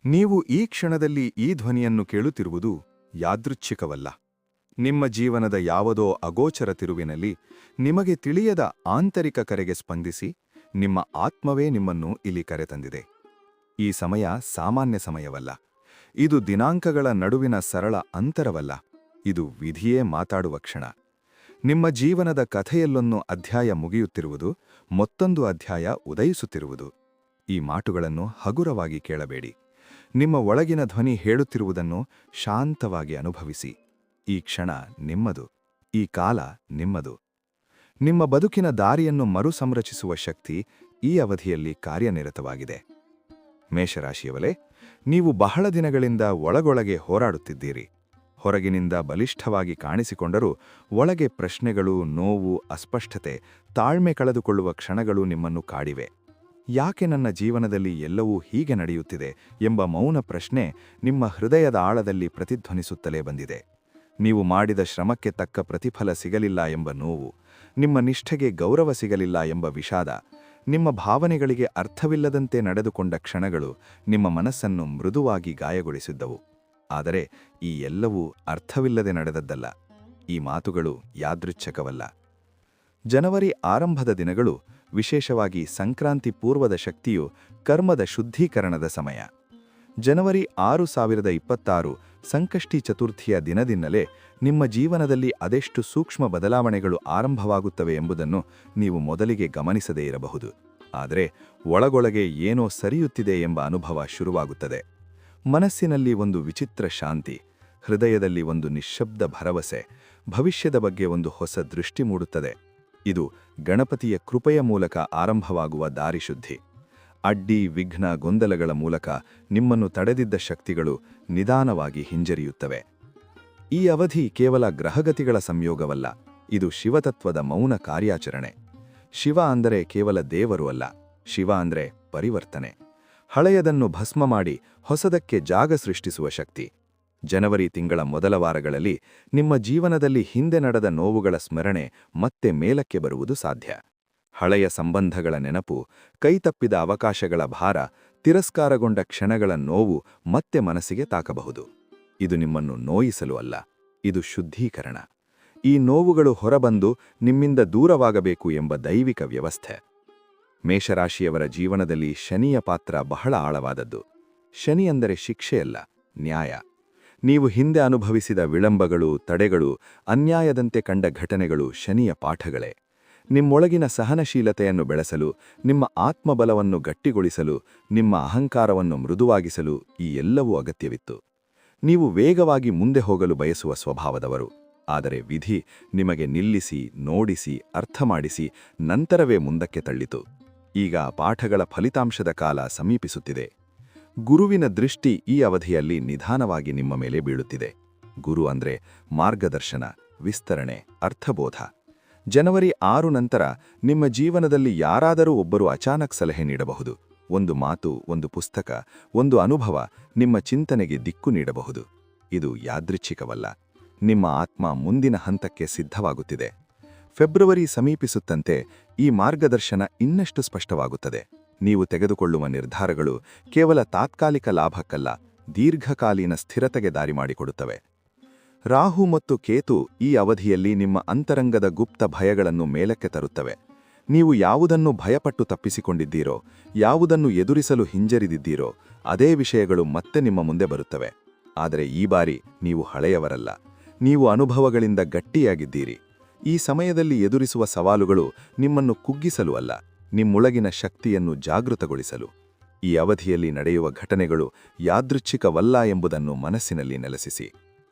ನೀವು ಈ ಕ್ಷಣದಲ್ಲಿ ಈ ಧ್ವನಿಯನ್ನು ಕೇಳುತ್ತಿರುವುದು ಯಾದೃಚ್ಛಿಕವಲ್ಲ. ನಿಮ್ಮ ಜೀವನದ ಯಾವುದೋ ಅಗೋಚರ ತಿರುವಿನಲ್ಲಿ ನಿಮಗೆ ತಿಳಿಯದ ಆಂತರಿಕ ಕರೆಗೆ ಸ್ಪಂದಿಸಿ ನಿಮ್ಮ ಆತ್ಮವೇ ನಿಮ್ಮನ್ನು ಇಲ್ಲಿ ಕರೆತಂದಿದೆ. ಈ ಸಮಯ ಸಾಮಾನ್ಯ ಸಮಯವಲ್ಲ. ಇದು ದಿನಾಂಕಗಳ ನಡುವಿನ ಸರಳ ಅಂತರವಲ್ಲ. ಇದು ವಿಧಿಯೇ ಮಾತಾಡುವ ಕ್ಷಣ. ನಿಮ್ಮ ಜೀವನದ ಕಥೆಯಲ್ಲೊಂದು ಅಧ್ಯಾಯ ಮುಗಿಯುತ್ತಿರುವುದು, ಮತ್ತೊಂದು ಅಧ್ಯಾಯ ಉದಯಿಸುತ್ತಿರುವುದು. ಈ ಮಾತುಗಳನ್ನು ಹಗುರವಾಗಿ ಕೇಳಬೇಡಿ. ನಿಮ್ಮ ಒಳಗಿನ ಧ್ವನಿ ಹೇಳುತ್ತಿರುವುದನ್ನು ಶಾಂತವಾಗಿ ಅನುಭವಿಸಿ. ಈ ಕ್ಷಣ ನಿಮ್ಮದು. ಈ ಕಾಲ ನಿಮ್ಮದು. ನಿಮ್ಮ ಬದುಕಿನ ದಾರಿಯನ್ನು ಮರುಸಂರಚಿಸುವ ಶಕ್ತಿ ಈ ಅವಧಿಯಲ್ಲಿ ಕಾರ್ಯನಿರತವಾಗಿದೆ. ಮೇಷರಾಶಿಯವರೇ, ನೀವು ಬಹಳ ದಿನಗಳಿಂದ ಒಳಗೊಳಗೆ ಹೋರಾಡುತ್ತಿದ್ದೀರಿ. ಹೊರಗಿನಿಂದ ಬಲಿಷ್ಠವಾಗಿ ಕಾಣಿಸಿಕೊಂಡರೂ ಒಳಗೆ ಪ್ರಶ್ನೆಗಳು, ನೋವು, ಅಸ್ಪಷ್ಟತೆ, ತಾಳ್ಮೆ ಕಳೆದುಕೊಳ್ಳುವ ಕ್ಷಣಗಳು ನಿಮ್ಮನ್ನು ಕಾಡಿವೆ. ಯಾಕೆ ನನ್ನ ಜೀವನದಲ್ಲಿ ಎಲ್ಲವೂ ಹೀಗೆ ನಡೆಯುತ್ತಿದೆ ಎಂಬ ಮೌನ ಪ್ರಶ್ನೆ ನಿಮ್ಮ ಹೃದಯದ ಆಳದಲ್ಲಿ ಪ್ರತಿಧ್ವನಿಸುತ್ತಲೇ ಬಂದಿದೆ. ನೀವು ಮಾಡಿದ ಶ್ರಮಕ್ಕೆ ತಕ್ಕ ಪ್ರತಿಫಲ ಸಿಗಲಿಲ್ಲ ಎಂಬ ನೋವು, ನಿಮ್ಮ ನಿಷ್ಠೆಗೆ ಗೌರವ ಸಿಗಲಿಲ್ಲ ಎಂಬ ವಿಷಾದ, ನಿಮ್ಮ ಭಾವನೆಗಳಿಗೆ ಅರ್ಥವಿಲ್ಲದಂತೆ ನಡೆದುಕೊಂಡ ಕ್ಷಣಗಳು ನಿಮ್ಮ ಮನಸ್ಸನ್ನು ಮೃದುವಾಗಿ ಗಾಯಗೊಳಿಸಿದ್ದವು. ಆದರೆ ಈ ಎಲ್ಲವೂ ಅರ್ಥವಿಲ್ಲದೆ ನಡೆದದ್ದಲ್ಲ. ಈ ಮಾತುಗಳು ಯಾದೃಚ್ಛಿಕವಲ್ಲ. ಜನವರಿ ಆರಂಭದ ದಿನಗಳು, ವಿಶೇಷವಾಗಿ ಸಂಕ್ರಾಂತಿ ಪೂರ್ವದ ಶಕ್ತಿಯು ಕರ್ಮದ ಶುದ್ಧೀಕರಣದ ಸಮಯ. ಜನವರಿ 2026 ಸಂಕಷ್ಟಿ ಚತುರ್ಥಿಯ ದಿನದಿಂದಲೇ ನಿಮ್ಮ ಜೀವನದಲ್ಲಿ ಅದೆಷ್ಟು ಸೂಕ್ಷ್ಮ ಬದಲಾವಣೆಗಳು ಆರಂಭವಾಗುತ್ತವೆ ಎಂಬುದನ್ನು ನೀವು ಮೊದಲಿಗೆ ಗಮನಿಸದೇ ಇರಬಹುದು. ಆದರೆ ಒಳಗೊಳಗೆ ಏನೋ ಸರಿಯುತ್ತಿದೆ ಎಂಬ ಅನುಭವ ಶುರುವಾಗುತ್ತದೆ. ಮನಸ್ಸಿನಲ್ಲಿ ಒಂದು ವಿಚಿತ್ರ ಶಾಂತಿ, ಹೃದಯದಲ್ಲಿ ಒಂದು ನಿಶ್ಶಬ್ದ ಭರವಸೆ, ಭವಿಷ್ಯದ ಬಗ್ಗೆ ಒಂದು ಹೊಸ ದೃಷ್ಟಿ ಮೂಡುತ್ತದೆ. ಇದು ಗಣಪತಿಯ ಕೃಪೆಯ ಮೂಲಕ ಆರಂಭವಾಗುವ ದಾರಿಶುದ್ಧಿ. ಅಡ್ಡಿ, ವಿಘ್ನ, ಗೊಂದಲಗಳ ಮೂಲಕ ನಿಮ್ಮನ್ನು ತಡೆದಿದ್ದ ಶಕ್ತಿಗಳು ನಿಧಾನವಾಗಿ ಹಿಂಜರಿಯುತ್ತವೆ. ಈ ಅವಧಿ ಕೇವಲ ಗ್ರಹಗತಿಗಳ ಸಂಯೋಗವಲ್ಲ, ಇದು ಶಿವತತ್ವದ ಮೌನ ಕಾರ್ಯಾಚರಣೆ. ಶಿವ ಅಂದರೆ ಕೇವಲ ದೇವರು ಅಲ್ಲ, ಶಿವ ಅಂದರೆ ಪರಿವರ್ತನೆ. ಹಳೆಯದನ್ನು ಭಸ್ಮ ಮಾಡಿ ಹೊಸದಕ್ಕೆ ಜಾಗ ಸೃಷ್ಟಿಸುವ ಶಕ್ತಿ. ಜನವರಿ ತಿಂಗಳ ಮೊದಲ ವಾರಗಳಲ್ಲಿ ನಿಮ್ಮ ಜೀವನದಲ್ಲಿ ಹಿಂದೆ ನಡೆದ ನೋವುಗಳ ಸ್ಮರಣೆ ಮತ್ತೆ ಮೇಲಕ್ಕೆ ಬರುವುದು ಸಾಧ್ಯ. ಹಳೆಯ ಸಂಬಂಧಗಳ ನೆನಪು, ಕೈತಪ್ಪಿದ ಅವಕಾಶಗಳ ಭಾರ, ತಿರಸ್ಕಾರಗೊಂಡ ಕ್ಷಣಗಳ ನೋವು ಮತ್ತೆ ಮನಸ್ಸಿಗೆ ತಾಕಬಹುದು. ಇದು ನಿಮ್ಮನ್ನು ನೋಯಿಸಲು ಅಲ್ಲ, ಇದು ಶುದ್ಧೀಕರಣ. ಈ ನೋವುಗಳು ಹೊರಬಂದು ನಿಮ್ಮಿಂದ ದೂರವಾಗಬೇಕು ಎಂಬ ದೈವಿಕ ವ್ಯವಸ್ಥೆ. ಮೇಷರಾಶಿಯವರ ಜೀವನದಲ್ಲಿ ಶನಿಯ ಪಾತ್ರ ಬಹಳ ಆಳವಾದದ್ದು. ಶನಿ ಅಂದರೆ ಶಿಕ್ಷೆಯಲ್ಲ, ನ್ಯಾಯ. ನೀವು ಹಿಂದೆ ಅನುಭವಿಸಿದ ವಿಳಂಬಗಳು, ತಡೆಗಳು, ಅನ್ಯಾಯದಂತೆ ಕಂಡ ಘಟನೆಗಳು ಶನಿಯ ಪಾಠಗಳೇ. ನಿಮ್ಮೊಳಗಿನ ಸಹನಶೀಲತೆಯನ್ನು ಬೆಳೆಸಲು, ನಿಮ್ಮ ಆತ್ಮಬಲವನ್ನು ಗಟ್ಟಿಗೊಳಿಸಲು, ನಿಮ್ಮ ಅಹಂಕಾರವನ್ನು ಮೃದುವಾಗಿಸಲು ಈ ಎಲ್ಲವೂ ಅಗತ್ಯವಿತ್ತು. ನೀವು ವೇಗವಾಗಿ ಮುಂದೆ ಹೋಗಲು ಬಯಸುವ ಸ್ವಭಾವದವರು. ಆದರೆ ವಿಧಿ ನಿಮಗೆ ನಿಲ್ಲಿಸಿ, ನೋಡಿಸಿ, ಅರ್ಥಮಾಡಿಸಿ ನಂತರವೇ ಮುಂದಕ್ಕೆ ತಳ್ಳಿತು. ಈಗ ಪಾಠಗಳ ಫಲಿತಾಂಶದ ಕಾಲ ಸಮೀಪಿಸುತ್ತಿದೆ. ಗುರುವಿನ ದೃಷ್ಟಿ ಈ ಅವಧಿಯಲ್ಲಿ ನಿಧಾನವಾಗಿ ನಿಮ್ಮ ಮೇಲೆ ಬೀಳುತ್ತಿದೆ. ಗುರು ಅಂದ್ರೆ ಮಾರ್ಗದರ್ಶನ, ವಿಸ್ತರಣೆ, ಅರ್ಥಬೋಧ. ಜನವರಿ 6 ನಂತರ ನಿಮ್ಮ ಜೀವನದಲ್ಲಿ ಯಾರಾದರೂ ಒಬ್ಬರು ಅಚಾನಕ್ ಸಲಹೆ ನೀಡಬಹುದು. ಒಂದು ಮಾತು, ಒಂದು ಪುಸ್ತಕ, ಒಂದು ಅನುಭವ ನಿಮ್ಮ ಚಿಂತನೆಗೆ ದಿಕ್ಕು ನೀಡಬಹುದು. ಇದು ಯಾದೃಚ್ಛಿಕವಲ್ಲ. ನಿಮ್ಮ ಆತ್ಮ ಮುಂದಿನ ಹಂತಕ್ಕೆ ಸಿದ್ಧವಾಗುತ್ತಿದೆ. ಫೆಬ್ರವರಿ ಸಮೀಪಿಸುತ್ತಂತೆ ಈ ಮಾರ್ಗದರ್ಶನ ಇನ್ನಷ್ಟು ಸ್ಪಷ್ಟವಾಗುತ್ತದೆ. ನೀವು ತೆಗೆದುಕೊಳ್ಳುವ ನಿರ್ಧಾರಗಳು ಕೇವಲ ತಾತ್ಕಾಲಿಕ ಲಾಭಕ್ಕಲ್ಲ, ದೀರ್ಘಕಾಲೀನ ಸ್ಥಿರತೆಗೆ ದಾರಿ ಮಾಡಿಕೊಡುತ್ತವೆ. ರಾಹು ಮತ್ತು ಕೇತು ಈ ಅವಧಿಯಲ್ಲಿ ನಿಮ್ಮ ಅಂತರಂಗದ ಗುಪ್ತ ಭಯಗಳನ್ನು ಮೇಲಕ್ಕೆ ತರುತ್ತವೆ. ನೀವು ಯಾವುದನ್ನು ಭಯಪಟ್ಟು ತಪ್ಪಿಸಿಕೊಂಡಿದ್ದೀರೋ, ಯಾವುದನ್ನು ಎದುರಿಸಲು ಹಿಂಜರಿದಿದ್ದೀರೋ, ಅದೇ ವಿಷಯಗಳು ಮತ್ತೆ ನಿಮ್ಮ ಮುಂದೆ ಬರುತ್ತವೆ. ಆದರೆ ಈ ಬಾರಿ ನೀವು ಹಳೆಯವರಲ್ಲ, ನೀವು ಅನುಭವಗಳಿಂದ ಗಟ್ಟಿಯಾಗಿದ್ದೀರಿ. ಈ ಸಮಯದಲ್ಲಿ ಎದುರಿಸುವ ಸವಾಲುಗಳು ನಿಮ್ಮನ್ನು ಕುಗ್ಗಿಸಲು ಅಲ್ಲ, ನಿಮ್ಮೊಳಗಿನ ಶಕ್ತಿಯನ್ನು ಜಾಗೃತಗೊಳಿಸಲು. ಈ ಅವಧಿಯಲ್ಲಿ ನಡೆಯುವ ಘಟನೆಗಳು ಯಾದೃಚ್ಛಿಕವಲ್ಲ ಎಂಬುದನ್ನು ಮನಸ್ಸಿನಲ್ಲಿ ನೆಲೆಸಿಸಿ.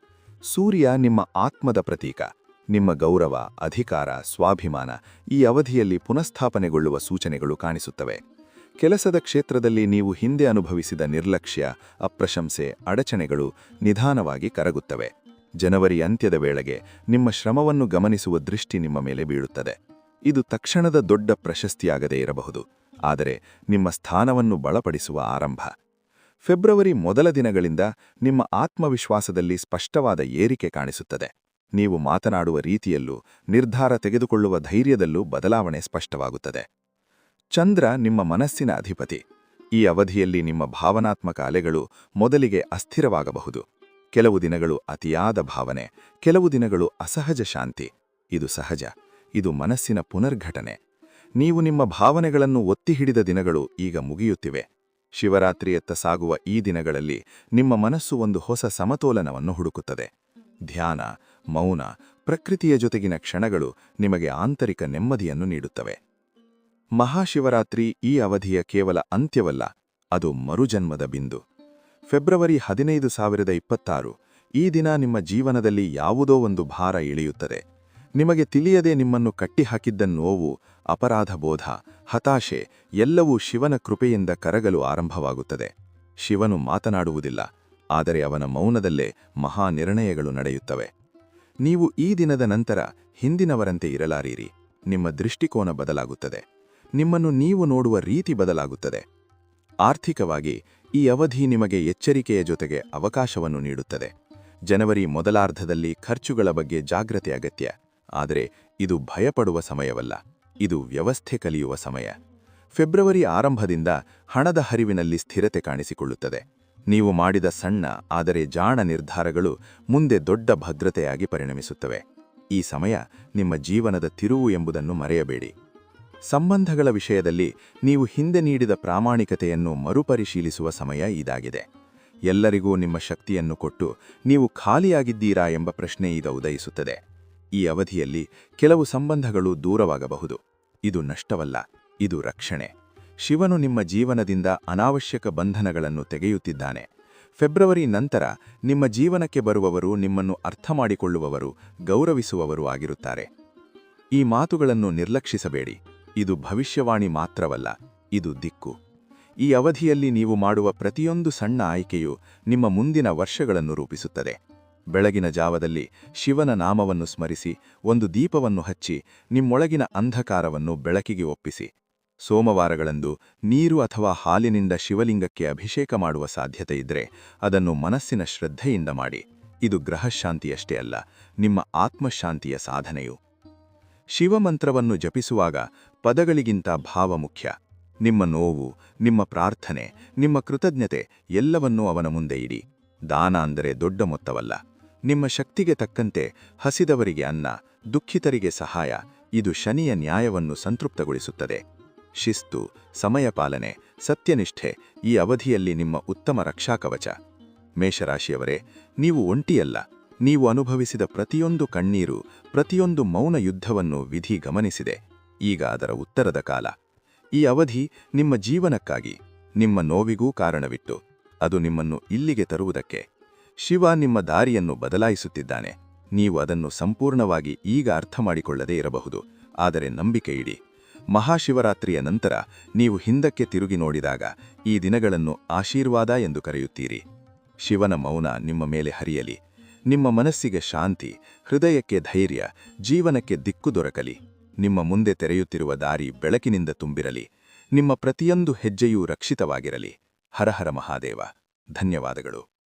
ಸೂರ್ಯ ನಿಮ್ಮ ಆತ್ಮದ ಪ್ರತೀಕ. ನಿಮ್ಮ ಗೌರವ, ಅಧಿಕಾರ, ಸ್ವಾಭಿಮಾನ ಈ ಅವಧಿಯಲ್ಲಿ ಪುನಃಸ್ಥಾಪನೆಗೊಳ್ಳುವ ಸೂಚನೆಗಳು ಕಾಣಿಸುತ್ತವೆ. ಕೆಲಸದ ಕ್ಷೇತ್ರದಲ್ಲಿ ನೀವು ಹಿಂದೆ ಅನುಭವಿಸಿದ ನಿರ್ಲಕ್ಷ್ಯ, ಅಪ್ರಶಂಸೆ, ಅಡಚಣೆಗಳು ನಿಧಾನವಾಗಿ ಕರಗುತ್ತವೆ. ಜನವರಿ ಅಂತ್ಯದ ವೇಳೆಗೆ ನಿಮ್ಮ ಶ್ರಮವನ್ನು ಗಮನಿಸುವ ದೃಷ್ಟಿ ನಿಮ್ಮ ಮೇಲೆ ಬೀಳುತ್ತದೆ. ಇದು ತಕ್ಷಣದ ದೊಡ್ಡ ಪ್ರಶಸ್ತಿಯಾಗದೇ ಇರಬಹುದು, ಆದರೆ ನಿಮ್ಮ ಸ್ಥಾನವನ್ನು ಬಲಪಡಿಸುವ ಆರಂಭ. ಫೆಬ್ರವರಿ ಮೊದಲ ದಿನಗಳಿಂದ ನಿಮ್ಮ ಆತ್ಮವಿಶ್ವಾಸದಲ್ಲಿ ಸ್ಪಷ್ಟವಾದ ಏರಿಕೆ ಕಾಣಿಸುತ್ತದೆ. ನೀವು ಮಾತನಾಡುವ ರೀತಿಯಲ್ಲೂ, ನಿರ್ಧಾರ ತೆಗೆದುಕೊಳ್ಳುವ ಧೈರ್ಯದಲ್ಲೂ ಬದಲಾವಣೆ ಸ್ಪಷ್ಟವಾಗುತ್ತದೆ. ಚಂದ್ರ ನಿಮ್ಮ ಮನಸ್ಸಿನ ಅಧಿಪತಿ. ಈ ಅವಧಿಯಲ್ಲಿ ನಿಮ್ಮ ಭಾವನಾತ್ಮಕ ಅಲೆಗಳು ಮೊದಲಿಗೆ ಅಸ್ಥಿರವಾಗಬಹುದು. ಕೆಲವು ದಿನಗಳು ಅತಿಯಾದ ಭಾವನೆ, ಕೆಲವು ದಿನಗಳು ಅಸಹಜ ಶಾಂತಿ. ಇದು ಸಹಜ. ಇದು ಮನಸ್ಸಿನ ಪುನರ್ಘಟನೆ. ನೀವು ನಿಮ್ಮ ಭಾವನೆಗಳನ್ನು ಒತ್ತಿ ಹಿಡಿದ ದಿನಗಳು ಈಗ ಮುಗಿಯುತ್ತಿವೆ. ಶಿವರಾತ್ರಿಯತ್ತ ಸಾಗುವ ಈ ದಿನಗಳಲ್ಲಿ ನಿಮ್ಮ ಮನಸ್ಸು ಒಂದು ಹೊಸ ಸಮತೋಲನವನ್ನು ಹುಡುಕುತ್ತದೆ. ಧ್ಯಾನ, ಮೌನ, ಪ್ರಕೃತಿಯ ಜೊತೆಗಿನ ಕ್ಷಣಗಳು ನಿಮಗೆ ಆಂತರಿಕ ನೆಮ್ಮದಿಯನ್ನು ನೀಡುತ್ತವೆ. ಮಹಾಶಿವರಾತ್ರಿ ಈ ಅವಧಿಯ ಕೇವಲ ಅಂತ್ಯವಲ್ಲ, ಅದು ಮರುಜನ್ಮದ ಬಿಂದು. ಫೆಬ್ರವರಿ 15, 2026 ಈ ದಿನ ನಿಮ್ಮ ಜೀವನದಲ್ಲಿ ಯಾವುದೋ ಒಂದು ಭಾರ ಇಳಿಯುತ್ತದೆ. ನಿಮಗೆ ತಿಳಿಯದೆ ನಿಮ್ಮನ್ನು ಕಟ್ಟಿಹಾಕಿದ್ದ ನೋವು, ಅಪರಾಧಬೋಧ, ಹತಾಶೆ ಎಲ್ಲವೂ ಶಿವನ ಕೃಪೆಯಿಂದ ಕರಗಲು ಆರಂಭವಾಗುತ್ತದೆ. ಶಿವನು ಮಾತನಾಡುವುದಿಲ್ಲ, ಆದರೆ ಅವನ ಮೌನದಲ್ಲೇ ಮಹಾ ನಿರ್ಣಯಗಳು ನಡೆಯುತ್ತವೆ. ನೀವು ಈ ದಿನದ ನಂತರ ಹಿಂದಿನವರಂತೆ ಇರಲಾರಿರಿ. ನಿಮ್ಮ ದೃಷ್ಟಿಕೋನ ಬದಲಾಗುತ್ತದೆ. ನಿಮ್ಮನ್ನು ನೀವು ನೋಡುವ ರೀತಿ ಬದಲಾಗುತ್ತದೆ. ಆರ್ಥಿಕವಾಗಿ ಈ ಅವಧಿ ನಿಮಗೆ ಎಚ್ಚರಿಕೆಯ ಜೊತೆಗೆ ಅವಕಾಶವನ್ನು ನೀಡುತ್ತದೆ. ಜನವರಿ ಮೊದಲಾರ್ಧದಲ್ಲಿ ಖರ್ಚುಗಳ ಬಗ್ಗೆ ಜಾಗ್ರತೆ ಅಗತ್ಯ. ಆದರೆ ಇದು ಭಯಪಡುವ ಸಮಯವಲ್ಲ, ಇದು ವ್ಯವಸ್ಥೆ ಕಲಿಯುವ ಸಮಯ. ಫೆಬ್ರವರಿ ಆರಂಭದಿಂದ ಹಣದ ಹರಿವಿನಲ್ಲಿ ಸ್ಥಿರತೆ ಕಾಣಿಸಿಕೊಳ್ಳುತ್ತದೆ. ನೀವು ಮಾಡಿದ ಸಣ್ಣ ಆದರೆ ಜಾಣ ನಿರ್ಧಾರಗಳು ಮುಂದೆ ದೊಡ್ಡ ಭದ್ರತೆಯಾಗಿ ಪರಿಣಮಿಸುತ್ತವೆ. ಈ ಸಮಯ ನಿಮ್ಮ ಜೀವನದ ತಿರುವು ಎಂಬುದನ್ನು ಮರೆಯಬೇಡಿ. ಸಂಬಂಧಗಳ ವಿಷಯದಲ್ಲಿ ನೀವು ಹಿಂದೆ ನೀಡಿದ ಪ್ರಾಮಾಣಿಕತೆಯನ್ನು ಮರುಪರಿಶೀಲಿಸುವ ಸಮಯ ಇದಾಗಿದೆ. ಎಲ್ಲರಿಗೂ ನಿಮ್ಮ ಶಕ್ತಿಯನ್ನು ಕೊಟ್ಟು ನೀವು ಖಾಲಿಯಾಗಿದ್ದೀರಾ ಎಂಬ ಪ್ರಶ್ನೆ ಈಗ ಉದಯಿಸುತ್ತದೆ. ಈ ಅವಧಿಯಲ್ಲಿ ಕೆಲವು ಸಂಬಂಧಗಳು ದೂರವಾಗಬಹುದು. ಇದು ನಷ್ಟವಲ್ಲ, ಇದು ರಕ್ಷಣೆ. ಶಿವನು ನಿಮ್ಮ ಜೀವನದಿಂದ ಅನಾವಶ್ಯಕ ಬಂಧನಗಳನ್ನು ತೆಗೆಯುತ್ತಿದ್ದಾನೆ. ಫೆಬ್ರವರಿ ನಂತರ ನಿಮ್ಮ ಜೀವನಕ್ಕೆ ಬರುವವರು ನಿಮ್ಮನ್ನು ಅರ್ಥಮಾಡಿಕೊಳ್ಳುವವರು, ಗೌರವಿಸುವವರು ಆಗಿರುತ್ತಾರೆ. ಈ ಮಾತುಗಳನ್ನು ನಿರ್ಲಕ್ಷಿಸಬೇಡಿ. ಇದು ಭವಿಷ್ಯವಾಣಿ ಮಾತ್ರವಲ್ಲ, ಇದು ದಿಕ್ಕು. ಈ ಅವಧಿಯಲ್ಲಿ ನೀವು ಮಾಡುವ ಪ್ರತಿಯೊಂದು ಸಣ್ಣ ಆಯ್ಕೆಯೂ ನಿಮ್ಮ ಮುಂದಿನ ವರ್ಷಗಳನ್ನು ರೂಪಿಸುತ್ತದೆ. ಬೆಳಗಿನ ಜಾವದಲ್ಲಿ ಶಿವನ ನಾಮವನ್ನು ಸ್ಮರಿಸಿ ಒಂದು ದೀಪವನ್ನು ಹಚ್ಚಿ ನಿಮ್ಮೊಳಗಿನ ಅಂಧಕಾರವನ್ನು ಬೆಳಕಿಗೆ ಒಪ್ಪಿಸಿ. ಸೋಮವಾರಗಳಂದು ನೀರು ಅಥವಾ ಹಾಲಿನಿಂದ ಶಿವಲಿಂಗಕ್ಕೆ ಅಭಿಷೇಕ ಮಾಡುವ ಸಾಧ್ಯತೆ ಇದ್ದರೆ ಅದನ್ನು ಮನಸ್ಸಿನ ಶ್ರದ್ಧೆಯಿಂದ ಮಾಡಿ. ಇದು ಗ್ರಹಶಾಂತಿಯಷ್ಟೇ ಅಲ್ಲ, ನಿಮ್ಮ ಆತ್ಮಶಾಂತಿಯ ಸಾಧನೆಯು. ಶಿವಮಂತ್ರವನ್ನು ಜಪಿಸುವಾಗ ಪದಗಳಿಗಿಂತ ಭಾವ ಮುಖ್ಯ. ನಿಮ್ಮ ನೋವು, ನಿಮ್ಮ ಪ್ರಾರ್ಥನೆ, ನಿಮ್ಮ ಕೃತಜ್ಞತೆ ಎಲ್ಲವನ್ನೂ ಅವನ ಮುಂದೆ ಇಡಿ. ದಾನ ಅಂದರೆ ದೊಡ್ಡ ಮೊತ್ತವಲ್ಲ. ನಿಮ್ಮ ಶಕ್ತಿಗೆ ತಕ್ಕಂತೆ ಹಸಿದವರಿಗೆ ಅನ್ನ, ದುಃಖಿತರಿಗೆ ಸಹಾಯ. ಇದು ಶನಿಯ ನ್ಯಾಯವನ್ನು ಸಂತೃಪ್ತಗೊಳಿಸುತ್ತದೆ. ಶಿಸ್ತು, ಸಮಯಪಾಲನೆ, ಸತ್ಯನಿಷ್ಠೆ ಈ ಅವಧಿಯಲ್ಲಿ ನಿಮ್ಮ ಉತ್ತಮ ರಕ್ಷಾಕವಚ. ಮೇಷರಾಶಿಯವರೇ, ನೀವು ಒಂಟಿಯಲ್ಲ. ನೀವು ಅನುಭವಿಸಿದ ಪ್ರತಿಯೊಂದು ಕಣ್ಣೀರು, ಪ್ರತಿಯೊಂದು ಮೌನ ಯುದ್ಧವನ್ನು ವಿಧಿ ಗಮನಿಸಿದೆ. ಈಗ ಅದರ ಉತ್ತರದ ಕಾಲ. ಈ ಅವಧಿ ನಿಮ್ಮ ಜೀವನಕ್ಕಾಗಿ, ನಿಮ್ಮ ನೋವಿಗೂ ಕಾರಣವಿಟ್ಟು, ಅದು ನಿಮ್ಮನ್ನು ಇಲ್ಲಿಗೆ ತರುವುದಕ್ಕೆ. ಶಿವ ನಿಮ್ಮ ದಾರಿಯನ್ನು ಬದಲಾಯಿಸುತ್ತಿದ್ದಾನೆ. ನೀವು ಅದನ್ನು ಸಂಪೂರ್ಣವಾಗಿ ಈಗ ಅರ್ಥಮಾಡಿಕೊಳ್ಳದೇ ಇರಬಹುದು, ಆದರೆ ನಂಬಿಕೆ ಇಡಿ. ಮಹಾಶಿವರಾತ್ರಿಯ ನಂತರ ನೀವು ಹಿಂದಕ್ಕೆ ತಿರುಗಿ ನೋಡಿದಾಗ ಈ ದಿನಗಳನ್ನು ಆಶೀರ್ವಾದ ಎಂದು ಕರೆಯುತ್ತೀರಿ. ಶಿವನ ಮೌನ ನಿಮ್ಮ ಮೇಲೆ ಹರಿಯಲಿ. ನಿಮ್ಮ ಮನಸ್ಸಿಗೆ ಶಾಂತಿ, ಹೃದಯಕ್ಕೆ ಧೈರ್ಯ, ಜೀವನಕ್ಕೆ ದಿಕ್ಕು ದೊರಕಲಿ. ನಿಮ್ಮ ಮುಂದೆ ತೆರೆಯುತ್ತಿರುವ ದಾರಿ ಬೆಳಕಿನಿಂದ ತುಂಬಿರಲಿ. ನಿಮ್ಮ ಪ್ರತಿಯೊಂದು ಹೆಜ್ಜೆಯೂ ರಕ್ಷಿತವಾಗಿರಲಿ. ಹರ ಹರ ಮಹಾದೇವ. ಧನ್ಯವಾದಗಳು.